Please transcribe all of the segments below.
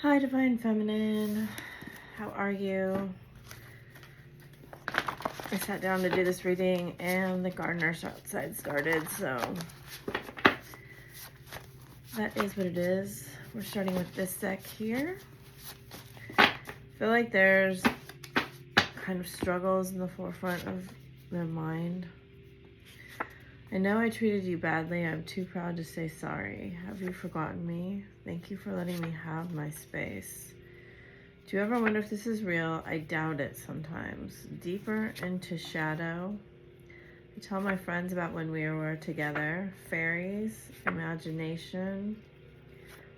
Hi, Divine Feminine. How are you? I sat down to do this reading and the gardeners outside started, so that is what it is. We're starting with this deck here. I feel like there's kind of struggles in the forefront of their mind. I know I treated you badly. I'm too proud to say sorry. Have you forgotten me? Thank you for letting me have my space. Do you ever wonder if this is real? I doubt it sometimes. Deeper into shadow. I tell my friends about when we were together. Fairies, imagination.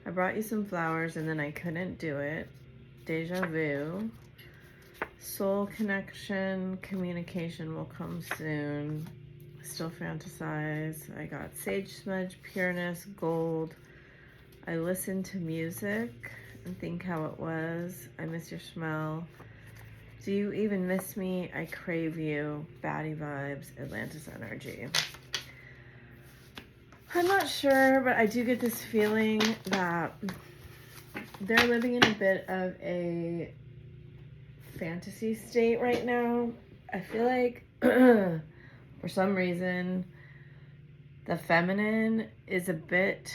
I brought you some flowers and then I couldn't do it. Deja vu. Soul connection, communication will come soon. Still fantasize. I got sage smudge, pureness, gold. I listen to music and think how it was. I miss your smell. Do you even miss me? I crave you. Baddie vibes, Atlantis energy. I'm not sure, but I do get this feeling that they're living in a bit of a fantasy state right now. I feel like for some reason the feminine is a bit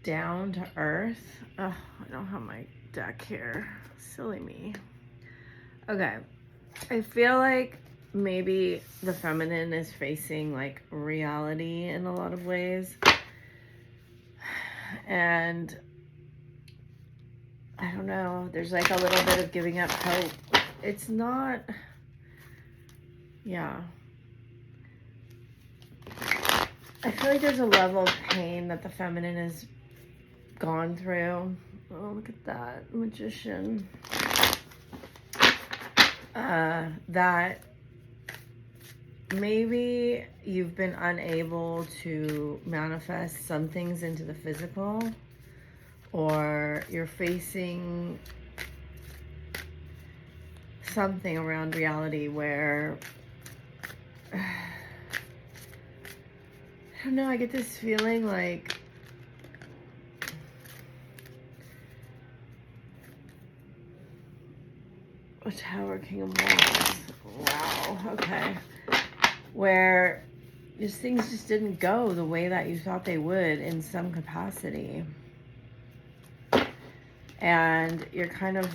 down to earth. Oh, I don't have my deck here. Silly me. Okay. I feel like maybe the feminine is facing like reality in a lot of ways. And I don't know. There's like a little bit of giving up hope. It's not... Yeah. I feel like there's a level of pain that the feminine has gone through. Oh, look at that. Magician. That maybe you've been unable to manifest some things into the physical, or you're facing something around reality where I don't know, I get this feeling like a Tower, King of Wands. Wow, okay. Where just things just didn't go the way that you thought they would in some capacity. And you're kind of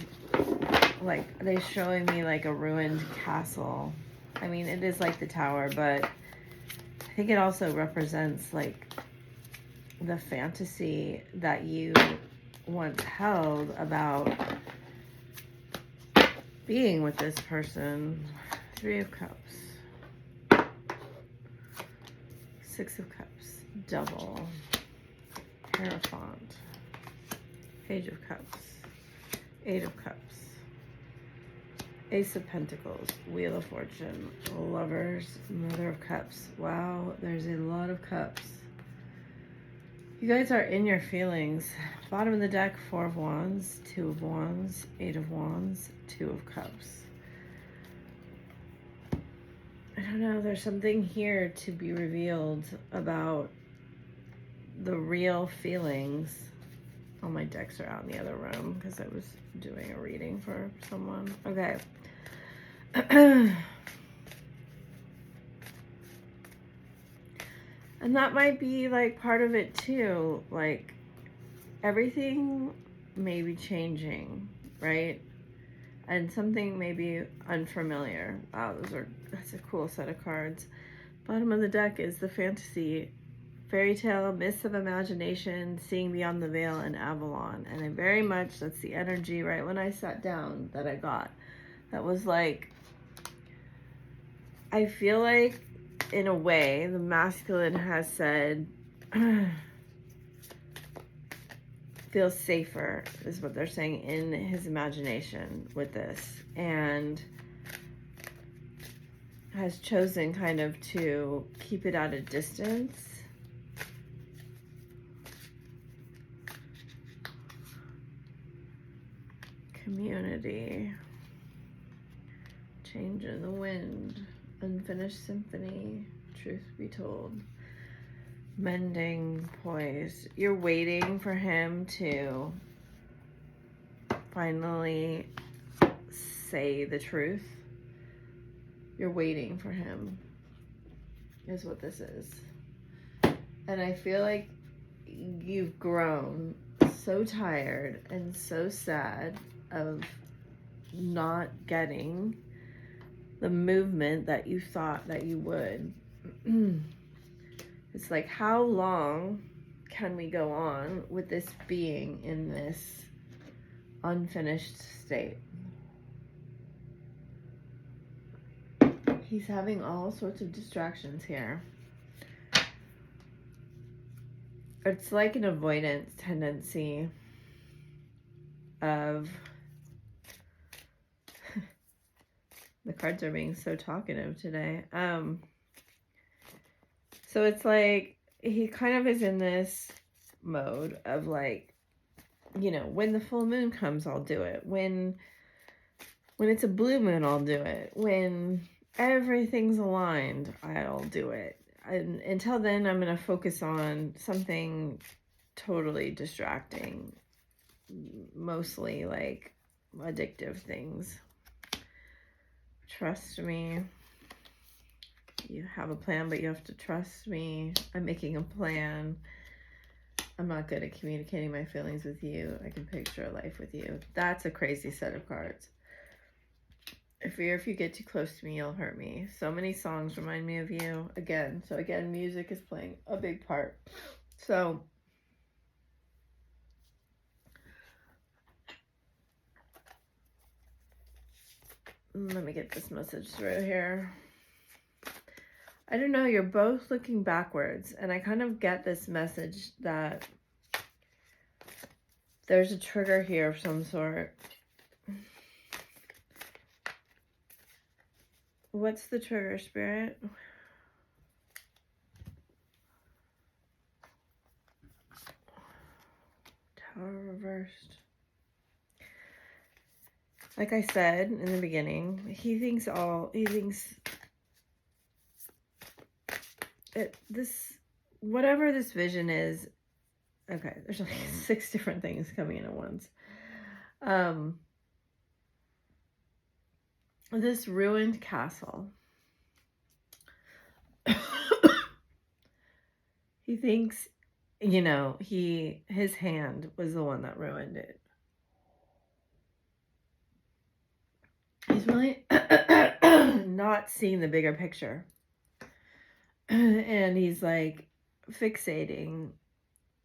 like, they're showing me like a ruined castle. I mean, it is like the Tower, but I think it also represents like the fantasy that you once held about being with this person. 3 of Cups. 6 of Cups. Double. Hierophant. Page of Cups. 8 of Cups. Ace of Pentacles. Wheel of Fortune. Lovers. Mother of Cups. Wow, there's a lot of cups. You guys are in your feelings. Bottom of the deck, 4 of Wands, 2 of Wands, 8 of Wands, 2 of Cups. I don't know, there's something here to be revealed about the real feelings. All my decks are out in the other room because I was doing a reading for someone. Okay. And that might be like part of it too. Like everything may be changing, right? And something may be unfamiliar. Wow, that's a cool set of cards. Bottom of the deck is the fantasy, fairy tale, mists of imagination, seeing beyond the veil, and Avalon. And I very much, that's the energy right when I sat down that I got. That was like, I feel like in a way the masculine has said, feels safer, is what they're saying, in his imagination with this, and has chosen kind of to keep it at a distance. Community. Change in the wind. Unfinished symphony. Truth be told. Mending, poised. You're waiting for him to finally say the truth. You're waiting for him, is what this is. And I feel like you've grown so tired and so sad of not getting the movement that you thought that you would. It's like, how long can we go on with this being in this unfinished state? He's having all sorts of distractions here. It's like an avoidance tendency of the cards are being so talkative today. So it's like he kind of is in this mode of like, you know, when the full moon comes, I'll do it. When it's a blue moon, I'll do it. When everything's aligned, I'll do it. And until then, I'm going to focus on something totally distracting, mostly like addictive things. Trust me. You have a plan, but you have to trust me. I'm making a plan. I'm not good at communicating my feelings with you. I can picture a life with you. That's a crazy set of cards. I fear if you get too close to me, you'll hurt me. So many songs remind me of you. Again, music is playing a big part. So let me get this message through here. I don't know, you're both looking backwards, and I kind of get this message that there's a trigger here of some sort. What's the trigger, Spirit? Tower reversed. Like I said in the beginning, he thinks whatever this vision is, okay, there's like 6 different things coming in at once. This ruined castle. He thinks, you know, his hand was the one that ruined it. He's really not seeing the bigger picture. And he's like fixating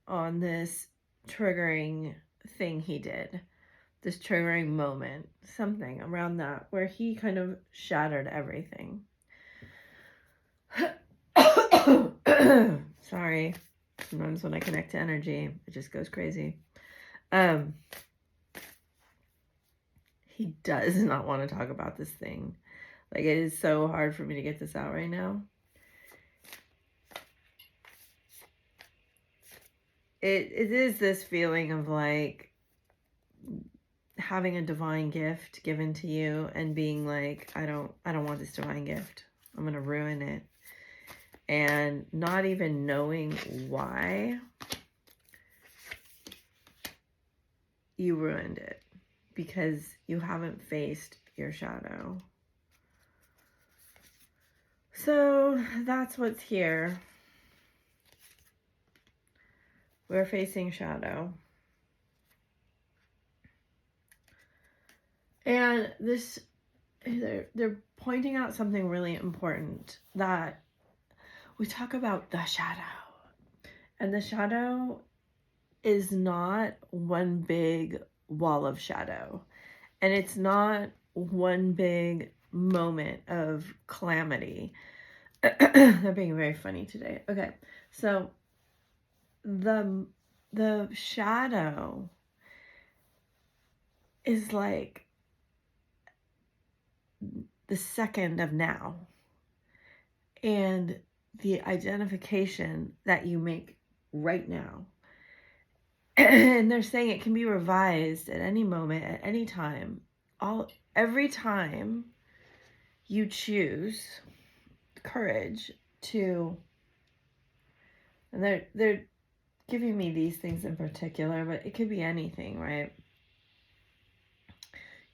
on this triggering thing he did. This triggering moment, something around that, where he kind of shattered everything. Sorry. Sometimes when I connect to energy, it just goes crazy. He does not want to talk about this thing. Like, it is so hard for me to get this out right now. It is this feeling of like having a divine gift given to you and being like, I don't want this divine gift. I'm going to ruin it. And not even knowing why you ruined it, because you haven't faced your shadow. So that's what's here. We're facing shadow. And this, they're pointing out something really important, that we talk about the shadow. And the shadow is not one big wall of shadow. And it's not one big moment of calamity. They're being very funny today. Okay, so the shadow is like the second of now, and the identification that you make right now. And they're saying it can be revised at any moment, at any time. Every time you choose courage to, And they're giving me these things in particular, but it could be anything, right?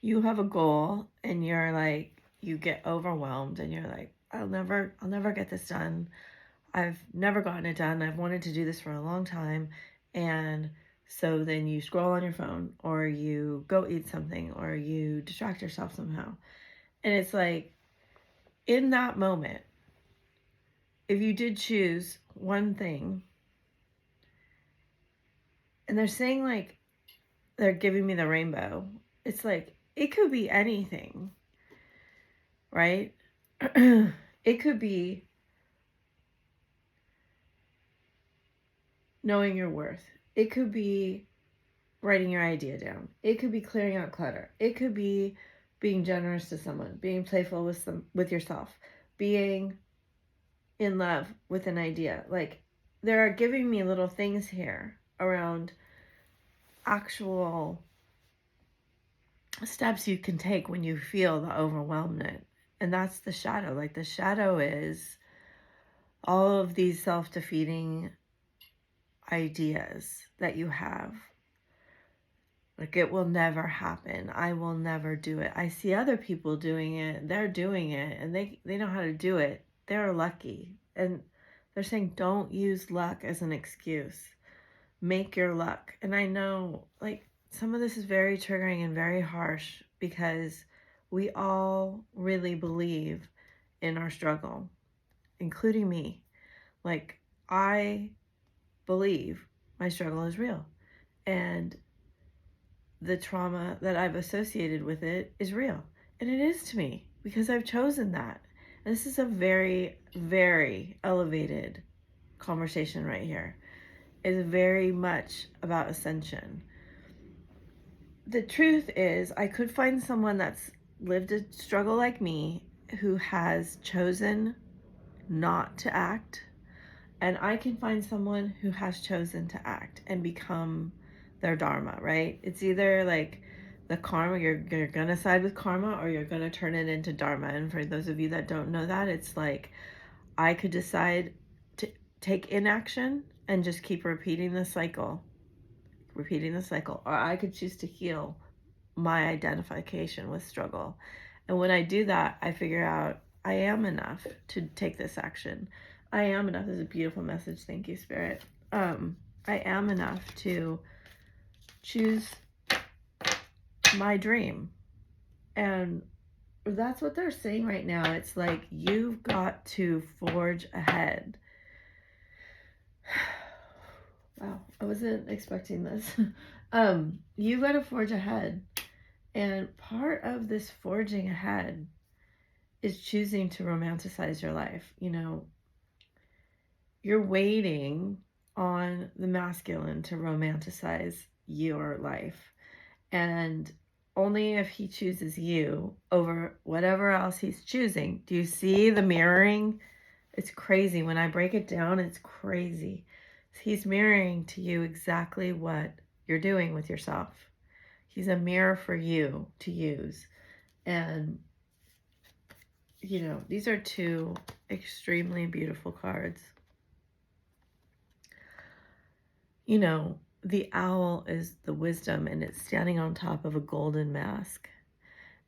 You have a goal and you're like, you get overwhelmed and you're like, I'll never get this done. I've never gotten it done. I've wanted to do this for a long time. And so then you scroll on your phone, or you go eat something, or you distract yourself somehow. And it's like, in that moment, if you did choose one thing, and they're saying like, they're giving me the rainbow, it's like, it could be anything, right? It could be knowing your worth. It could be writing your idea down. It could be clearing out clutter. It could be being generous to someone, being playful with yourself, being in love with an idea. Like, there are giving me little things here around actual steps you can take when you feel the overwhelmment. And that's the shadow. Like, the shadow is all of these self-defeating ideas that you have. Like, it will never happen. I will never do it. I see other people doing it. They're doing it and they know how to do it. They're lucky. And they're saying, don't use luck as an excuse. Make your luck. And I know, like, some of this is very triggering and very harsh because we all really believe in our struggle, including me. Like, I believe my struggle is real. And the trauma that I've associated with it is real. And it is to me because I've chosen that. And this is a very, very elevated conversation right here. It's very much about ascension. The truth is, I could find someone that's lived a struggle like me who has chosen not to act. And I can find someone who has chosen to act and become their dharma, right? It's either like the karma, you're gonna side with karma, or you're gonna turn it into dharma. And for those of you that don't know that, it's like, I could decide to take inaction and just keep repeating the cycle, or I could choose to heal my identification with struggle. And when I do that, I figure out I am enough to take this action. I am enough. This is a beautiful message. Thank you, Spirit. I am enough to choose my dream. And that's what they're saying right now. It's like, you've got to forge ahead. Wow, I wasn't expecting this. You got to forge ahead. And part of this forging ahead is choosing to romanticize your life. You know, you're waiting on the masculine to romanticize your life. And only if he chooses you over whatever else he's choosing. Do you see the mirroring? It's crazy. When I break it down, it's crazy. He's mirroring to you exactly what you're doing with yourself. He's a mirror for you to use. And, you know, these are two extremely beautiful cards. You know, the owl is the wisdom, and it's standing on top of a golden mask.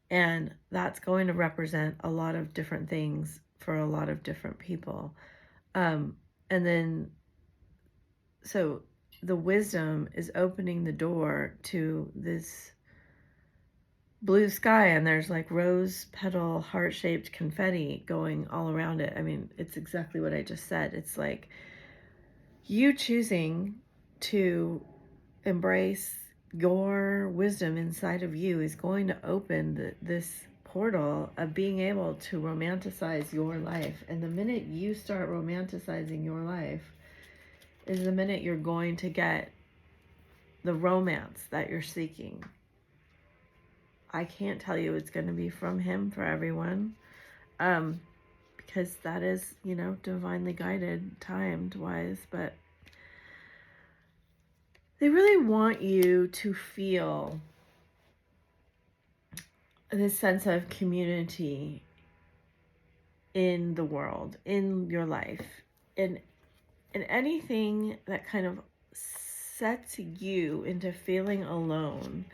And that's going to represent a lot of different things for a lot of different people. And then, so the wisdom is opening the door to this blue sky, and there's like rose petal heart-shaped confetti going all around it. I mean, it's exactly what I just said. It's like you choosing to embrace your wisdom inside of you is going to open this portal of being able to romanticize your life. And the minute you start romanticizing your life is the minute you're going to get the romance that you're seeking. I can't tell you it's going to be from him for everyone, because that is, you know, divinely guided, timed wise, but they really want you to feel this sense of community in the world, in your life. And And anything that kind of sets you into feeling alone,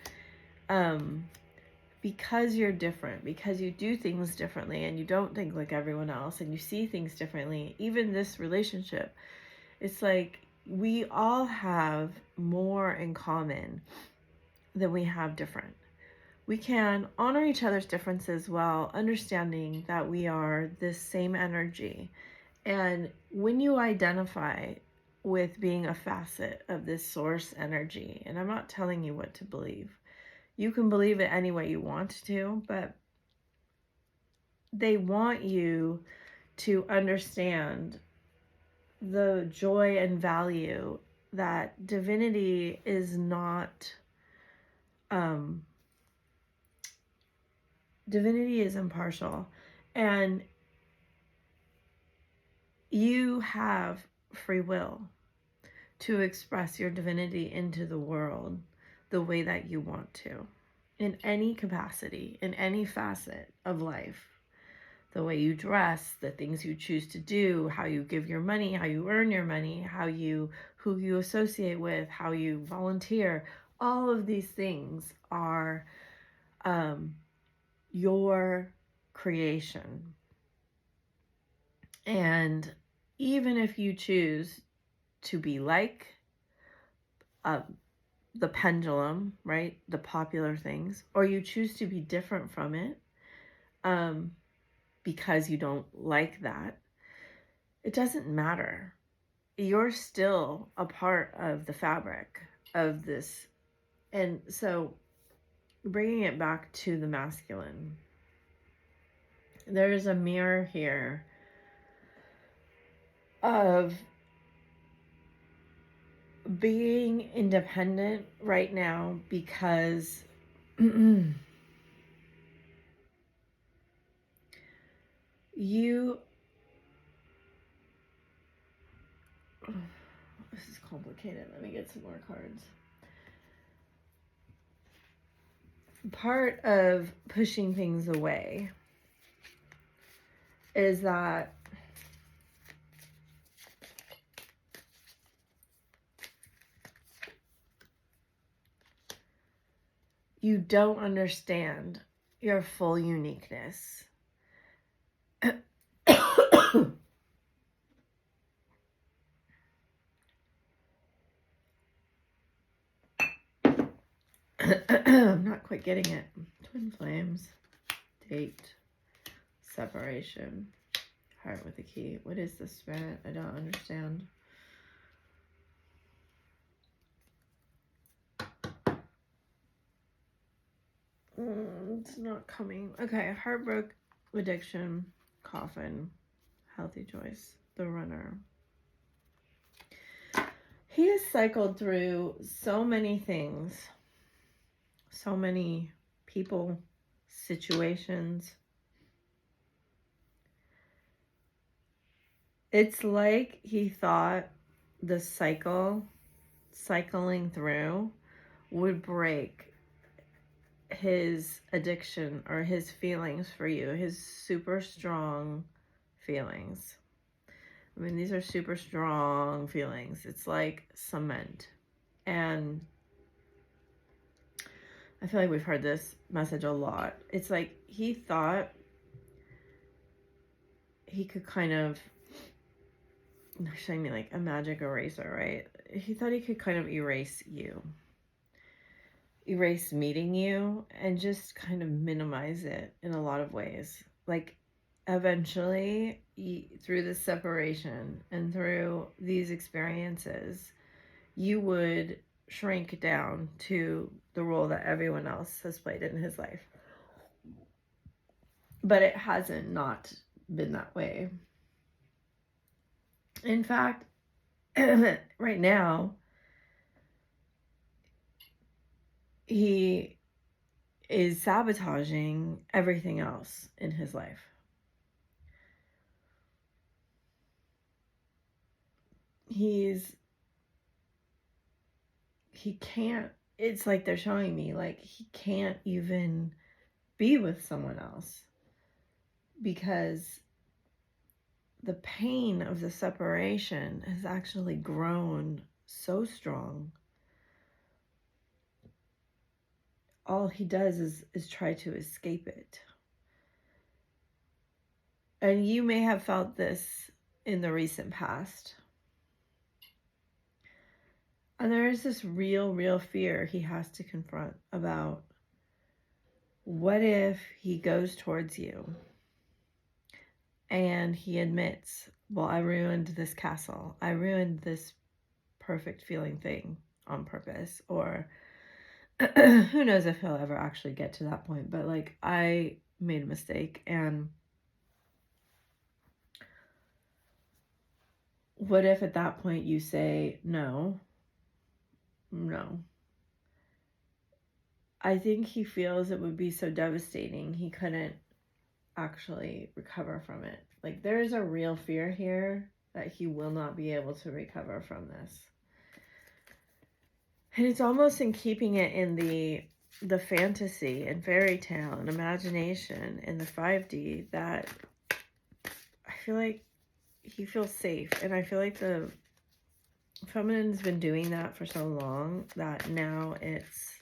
because you're different, because you do things differently and you don't think like everyone else and you see things differently, even this relationship, it's like we all have more in common than we have different. We can honor each other's differences while understanding that we are this same energy. And when you identify with being a facet of this source energy, and I'm not telling you what to believe, you can believe it any way you want to, but they want you to understand the joy and value that divinity is not, divinity is impartial, and you have free will to express your divinity into the world the way that you want to, in any capacity, in any facet of life. The way you dress, the things you choose to do, how you give your money, how you earn your money, who you associate with, how you volunteer, all of these things are your creation. And even if you choose to be like the pendulum, right, the popular things, or you choose to be different from it, because you don't like that, it doesn't matter. You're still a part of the fabric of this. And so bringing it back to the masculine, there's a mirror here of being independent right now because this is complicated. Let me get some more cards. Part of pushing things away is that you don't understand your full uniqueness. I'm not quite getting it. Twin flames, date, separation, heart with a key. What is this, Spirit? I don't understand. It's not coming. Okay, heartbreak, addiction, coffin, healthy choice, the runner. He has cycled through so many things, so many people, situations. It's like he thought the cycling through would break his addiction or his feelings for you, his super strong feelings. I mean, these are super strong feelings. It's like cement. And I feel like we've heard this message a lot. It's like he thought he could kind of, they're showing me like a magic eraser, right? He thought he could kind of erase you. Erase meeting you and just kind of minimize it in a lot of ways. Like eventually, through this separation and through these experiences, you would shrink down to the role that everyone else has played in his life. But it hasn't not been that way. In fact, right now, he is sabotaging everything else in his life. He can't, it's like they're showing me, like he can't even be with someone else because the pain of the separation has actually grown so strong. All he does is try to escape it. And you may have felt this in the recent past. And there is this real fear he has to confront about, what if he goes towards you and he admits, well, I ruined this castle. I ruined this perfect feeling thing on purpose. Or who knows if he'll ever actually get to that point. But like, I made a mistake. And what if at that point you say, no. I think he feels it would be so devastating he couldn't actually recover from it. Like, there is a real fear here that he will not be able to recover from this. And it's almost in keeping it in the fantasy and fairy tale and imagination in the 5D that I feel like he feels safe. And I feel like the feminine's been doing that for so long that now it's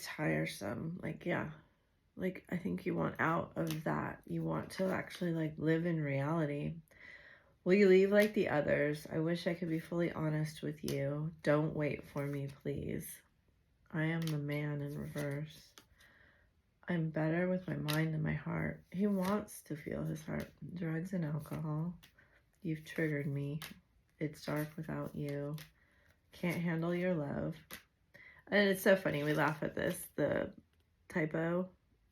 tiresome. Like, yeah. Like, I think you want out of that. You want to actually, like, live in reality. Will you leave like the others? I wish I could be fully honest with you. Don't wait for me, please. I am the man in reverse. I'm better with my mind and my heart. He wants to feel his heart. Drugs and alcohol. You've triggered me. It's dark without you. Can't handle your love. And it's so funny. We laugh at this. The typo,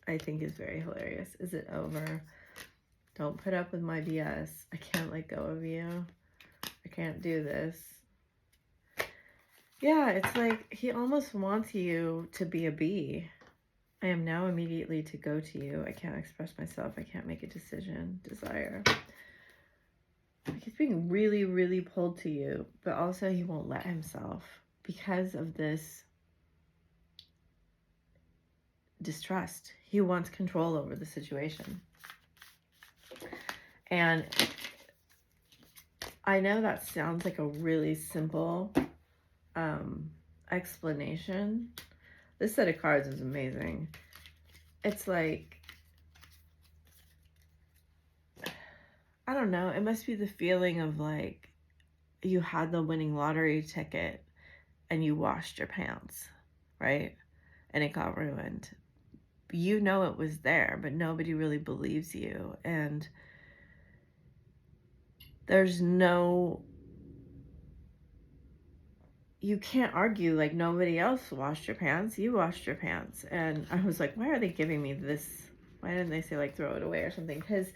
I think, is very hilarious. Is it over? Don't put up with my BS. I can't let go of you. I can't do this. Yeah, it's like he almost wants you to be a bee. I am now immediately to go to you. I can't express myself. I can't make a decision. Desire. He's being really pulled to you, but also he won't let himself because of this distrust. He wants control over the situation. And I know that sounds like a really simple explanation. This set of cards is amazing. It's like, I don't know, it must be the feeling of like you had the winning lottery ticket and you washed your pants, right? And it got ruined. You know it was there, but nobody really believes you. And there's no, you can't argue like nobody else washed your pants. You washed your pants. And I was like, why are they giving me this? Why didn't they say like throw it away or something? Because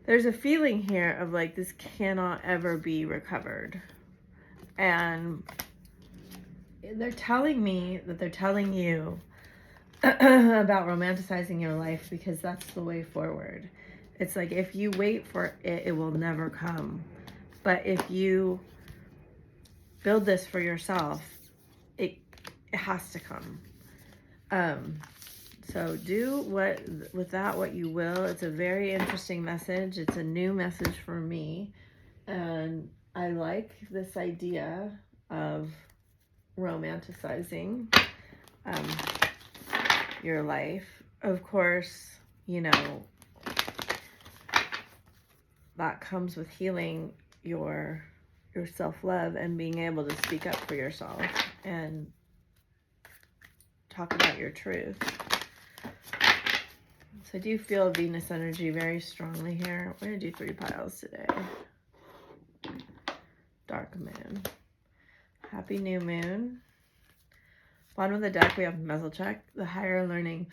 there's a feeling here of like this cannot ever be recovered. And they're telling me that they're telling you about romanticizing your life because that's the way forward. It's like if you wait for it, it will never come. But if you build this for yourself, it has to come. So do with that what you will. It's a very interesting message. It's a new message for me. And I like this idea of romanticizing your life. Of course, you know, that comes with healing your self-love and being able to speak up for yourself and talk about your truth. So I do feel Venus energy very strongly here. We're going to do 3 piles today. Dark moon. Happy new moon. Bottom of the deck, we have Mezzalcheck, the higher learning.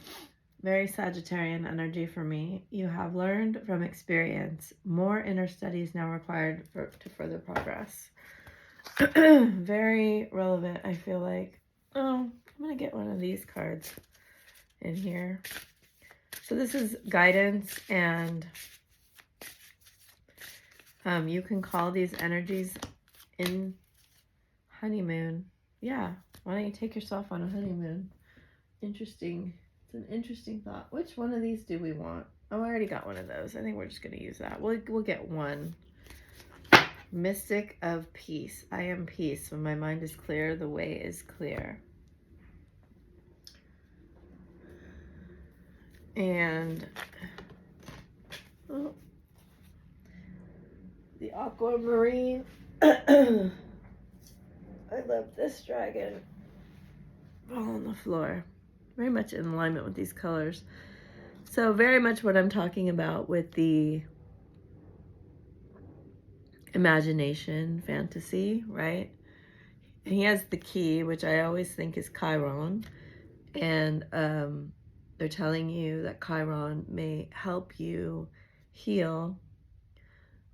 Very Sagittarian energy for me. You have learned from experience. More inner studies now required to further progress. Very relevant, I feel like. Oh, I'm going to get one of these cards in here. So this is guidance, and you can call these energies in honeymoon. Yeah, why don't you take yourself on a honeymoon? Interesting. It's an interesting thought. Which one of these do we want? Oh, I already got one of those. I think we're just going to use that. We'll get one. Mystic of peace. I am peace. When my mind is clear, the way is clear. And the aquamarine. I love this dragon. All on the floor. Very much in alignment with these colors. So very much what I'm talking about with the imagination, fantasy, right? And he has the key, which I always think is Chiron. And they're telling you that Chiron may help you heal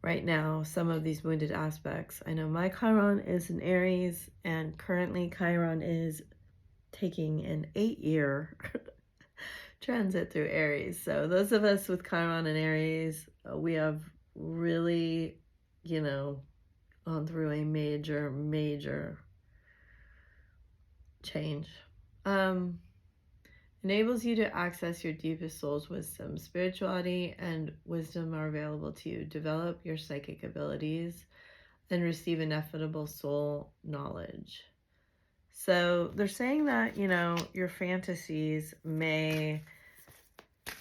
right now some of these wounded aspects. I know my Chiron is in Aries, and currently Chiron is taking an 8-year transit through Aries. So those of us with Chiron and Aries, we have really, you know, gone through a major change. Enables you to access your deepest soul's wisdom. Spirituality and wisdom are available to you. Develop your psychic abilities and receive ineffable soul knowledge. So they're saying that, you know, your fantasies may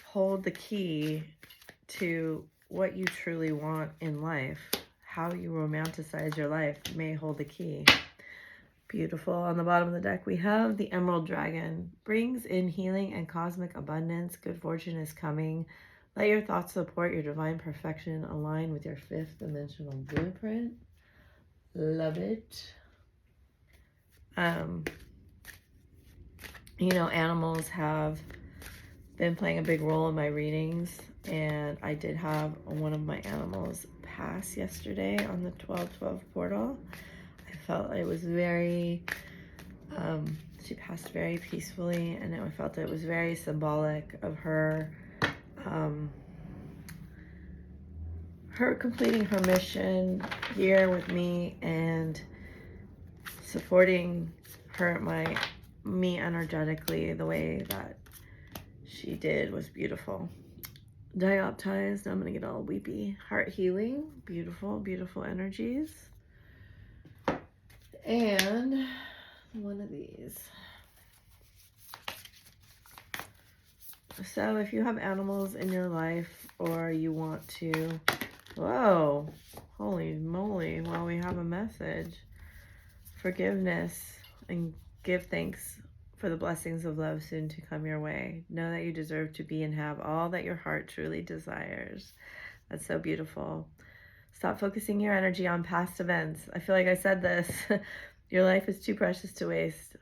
hold the key to what you truly want in life. How you romanticize your life may hold the key. Beautiful. On the bottom of the deck, we have the Emerald Dragon. Brings in healing and cosmic abundance. Good fortune is coming. Let your thoughts support your divine perfection. Align with your 5th dimensional blueprint. Love it. You know, animals have been playing a big role in my readings, and I did have one of my animals pass yesterday on the 12/12 portal. I felt it was very, she passed very peacefully, and I felt it was very symbolic of her, her completing her mission here with me and supporting her, me energetically. The way that she did was beautiful. Dioptized. I'm gonna get all weepy. Heart healing. Beautiful, beautiful energies. And one of these. So if you have animals in your life, or you want to, whoa, holy moly, well, we have a message. Forgiveness and give thanks for the blessings of love soon to come your way. Know that you deserve to be and have all that your heart truly desires. That's so beautiful. Stop focusing your energy on past events. I feel like I said this. Your life is too precious to waste.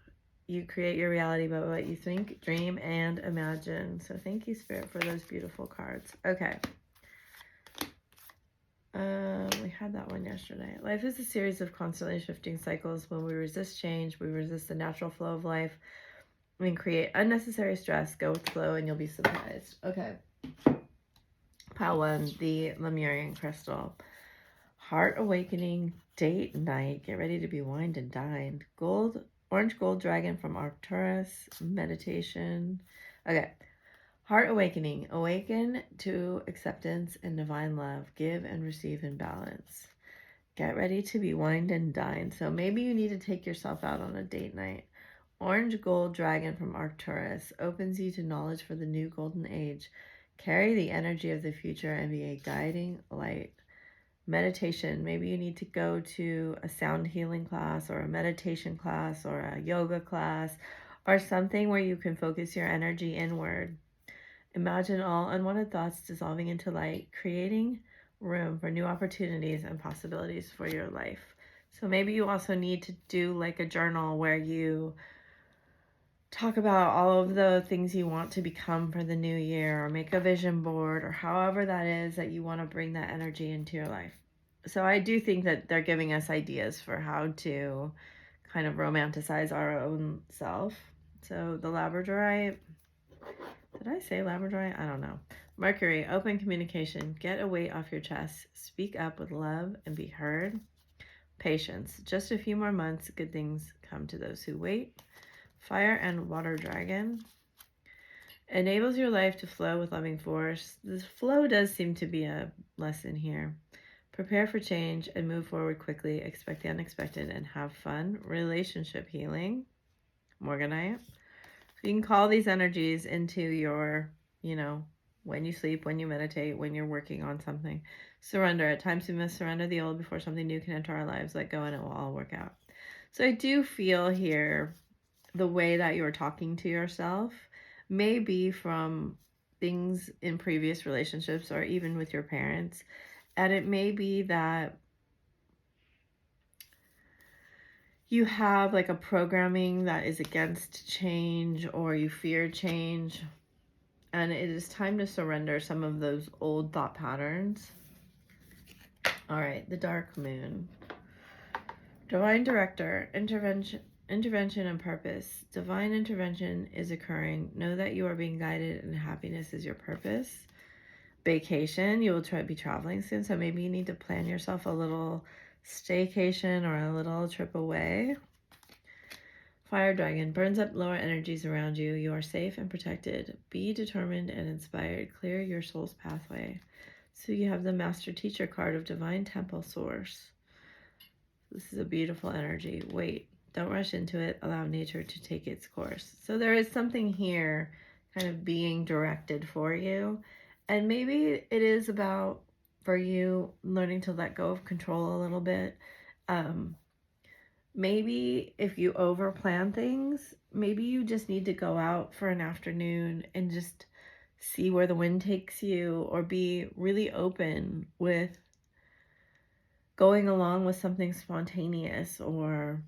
You create your reality by what you think, dream, and imagine. So thank you, Spirit, for those beautiful cards. Okay. We had that one yesterday. Life is a series of constantly shifting cycles. When we resist change, we resist the natural flow of life. We create unnecessary stress. Go with the flow and you'll be surprised. Okay. Pile 1, the Lemurian crystal. Heart awakening, date night. Get ready to be wined and dined. Orange gold dragon from Arcturus. Meditation. Okay. Heart awakening. Awaken to acceptance and divine love. Give and receive in balance. Get ready to be wined and dined. So maybe you need to take yourself out on a date night. Orange gold dragon from Arcturus opens you to knowledge for the new golden age. Carry the energy of the future and be a guiding light. Meditation. Maybe you need to go to a sound healing class or a meditation class or a yoga class or something where you can focus your energy inward. Imagine all unwanted thoughts dissolving into light, creating room for new opportunities and possibilities for your life. So maybe you also need to do like a journal where you talk about all of the things you want to become for the new year, or make a vision board, or however that is that you want to bring that energy into your life. So I do think that they're giving us ideas for how to kind of romanticize our own self. So the Labradorite, did I say Labradorite? I don't know. Mercury, open communication. Get a weight off your chest. Speak up with love and be heard. Patience. Just a few more months. Good things come to those who wait. Fire and water dragon. Enables your life to flow with loving force. This flow does seem to be a lesson here. Prepare for change and move forward quickly. Expect the unexpected and have fun. Relationship healing. Morganite. So you can call these energies into your, when you sleep, when you meditate, when you're working on something. Surrender. At times we must surrender the old before something new can enter our lives. Let go and it will all work out. So I do feel here the way that you're talking to yourself may be from things in previous relationships or even with your parents. And it may be that you have like a programming that is against change, or you fear change. And it is time to surrender some of those old thought patterns. All right, the dark moon. Divine director, intervention and purpose. Divine intervention is occurring. Know that you are being guided and happiness is your purpose. Vacation, you will be traveling soon, so maybe you need to plan yourself a little staycation or a little trip away. Fire dragon, burns up lower energies around you. You are safe and protected. Be determined and inspired. Clear your soul's pathway. So you have the master teacher card of divine temple source. This is a beautiful energy. Wait, don't rush into it. Allow nature to take its course. So there is something here kind of being directed for you. And maybe it is about, for you, learning to let go of control a little bit. Maybe if you overplan things, maybe you just need to go out for an afternoon and just see where the wind takes you, or be really open with going along with something spontaneous, or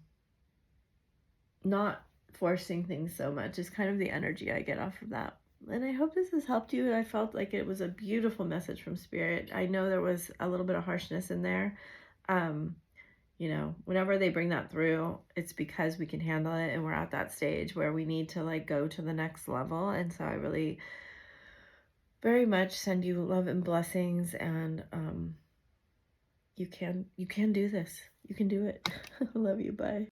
not forcing things so much is kind of the energy I get off of that. And I hope this has helped you. I felt like it was a beautiful message from Spirit. I know there was a little bit of harshness in there. Whenever they bring that through, it's because we can handle it, and we're at that stage where we need to like go to the next level. And so I really very much send you love and blessings, and you can do this. You can do it. I love you. Bye.